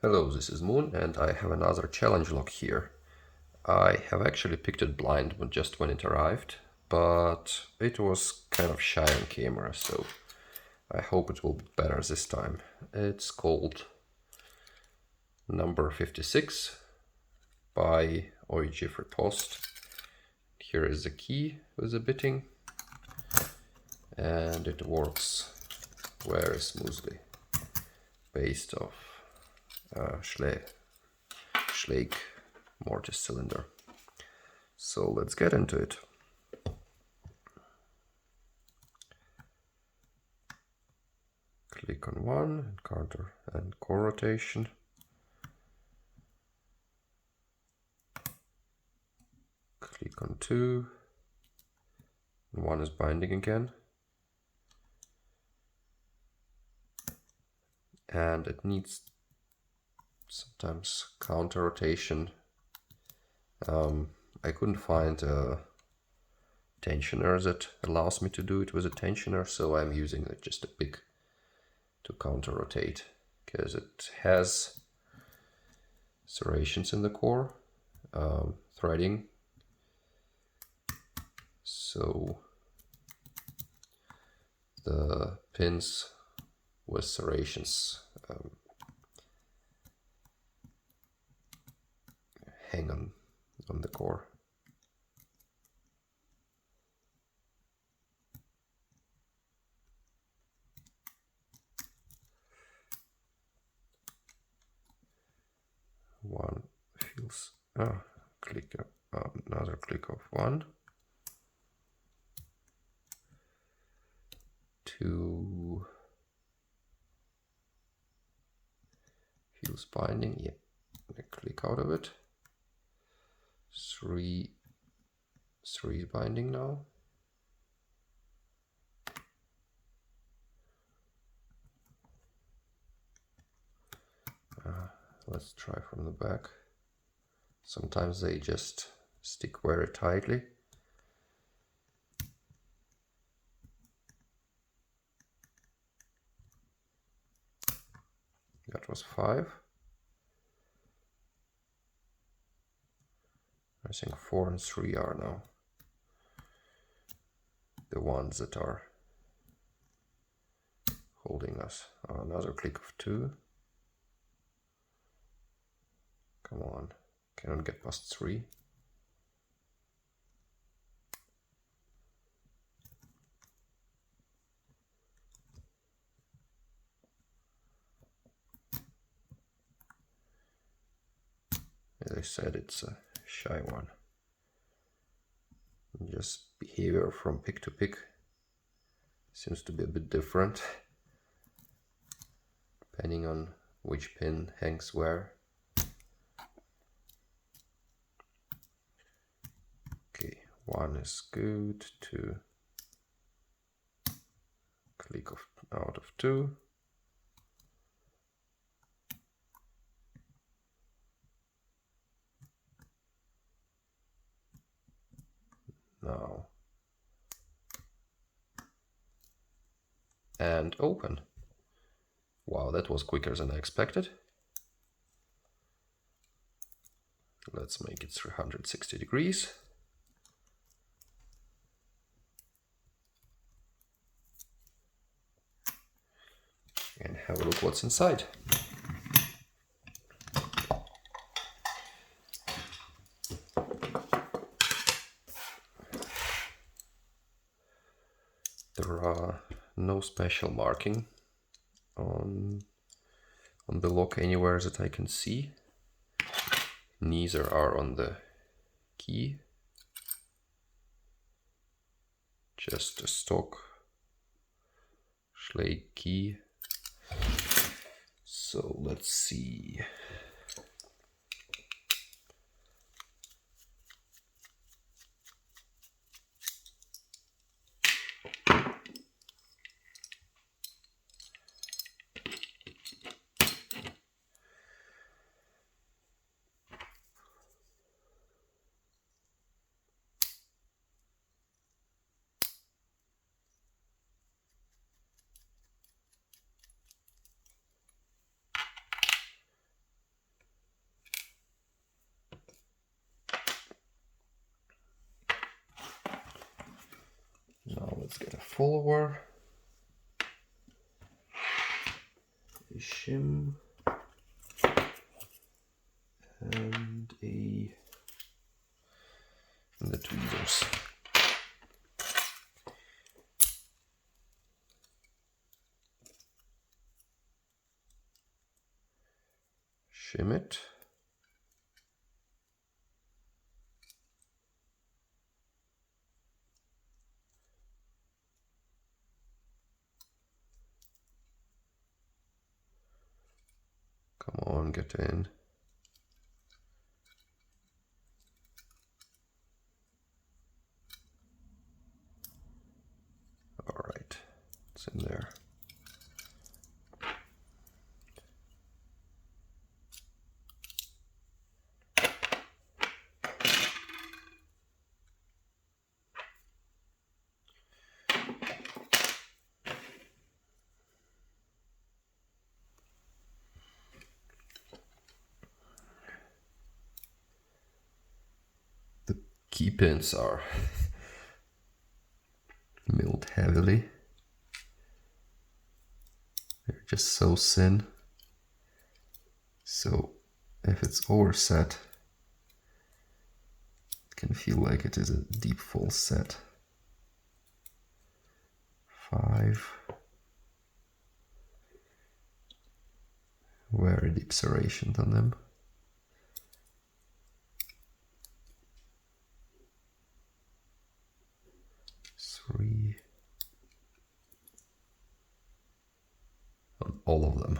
Hello, this is Moon, and I have another challenge log here. I have actually picked it blind just when it arrived, but it was kind of shy on camera, so I hope it will be better this time. It's called Number 56 by OEG Post. Here is the key with the bitting, and it works very smoothly, based off Schlage mortise cylinder. So let's get into it. Click on one, counter and core rotation. Click on two, and one is binding again. And it needs sometimes counter rotation. I couldn't find a tensioner that allows me to do it with a tensioner, so I'm using just a pick to counter rotate, because it has serrations in the core, threading, so the pins with serrations hang on the core. One feels click another click of one, two feels binding, yeah, I click out of it. Three is binding now. Let's try from the back. Sometimes they just stick very tightly. That was 5. I think 4 and 3 are now the ones that are holding us. Another click of 2. Come on, cannot get past 3. As I said, it's a shy one. Just behavior from pick to pick seems to be a bit different, depending on which pin hangs where. Okay, 1 is good, 2, click out of 2. Now, and open. Wow, that was quicker than I expected. Let's make it 360 degrees. And have a look what's inside. There are no special marking on the lock anywhere that I can see. Neither are on the key. Just a stock Schlage key. So let's see. Let's get a follower, a shim, and the tweezers. Shim it. Come on, get in. All right, it's in there. The key pins are milled heavily. They're just so thin. So if it's overset, it can feel like it is a deep false set. 5. Very deep serrations on them. 3. On all of them.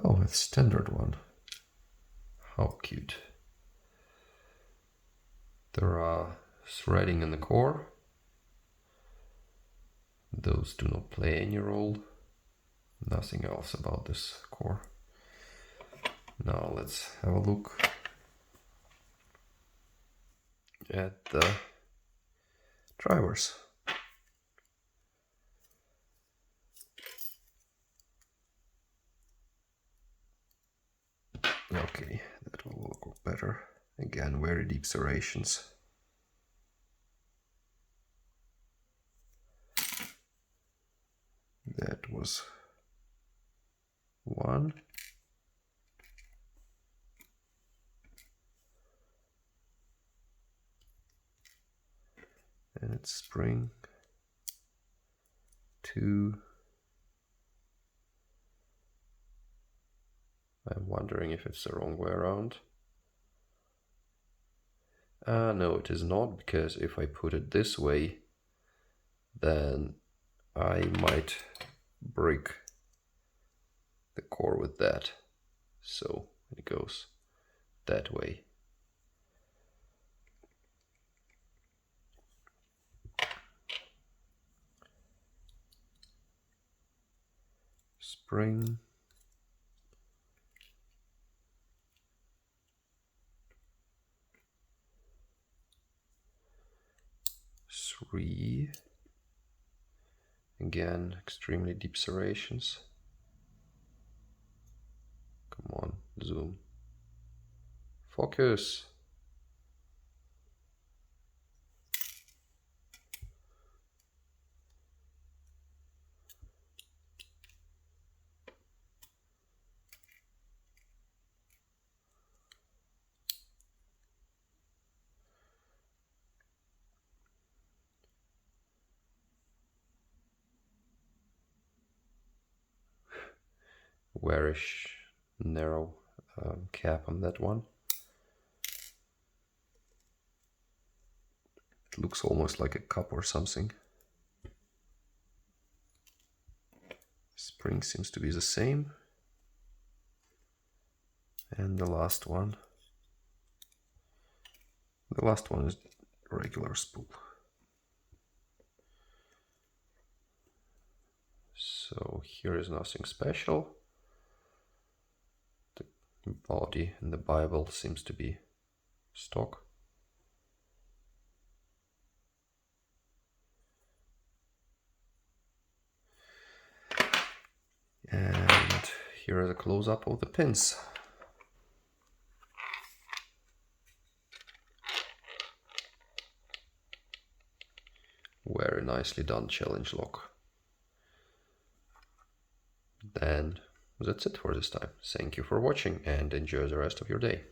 Oh, a standard one. How cute. There are threading in the core. Those do not play any role. Nothing else about this core. Now let's have a look at the drivers. Okay, that will look better. Again, very deep serrations. That was 1. And it's spring 2. I'm wondering if it's the wrong way around. No, it is not, because if I put it this way, then I might break the core with that. So it goes that way. Spring. Three. Again, extremely deep serrations. Come on, zoom. Focus. Warish narrow cap on that one. It looks almost like a cup or something. Spring seems to be the same. And the last one. The last one is regular spool. So here is nothing special. The body in the Bible seems to be stock. And here is a close-up of the pins. Very nicely done challenge lock. And that's it for this time. Thank you for watching and enjoy the rest of your day.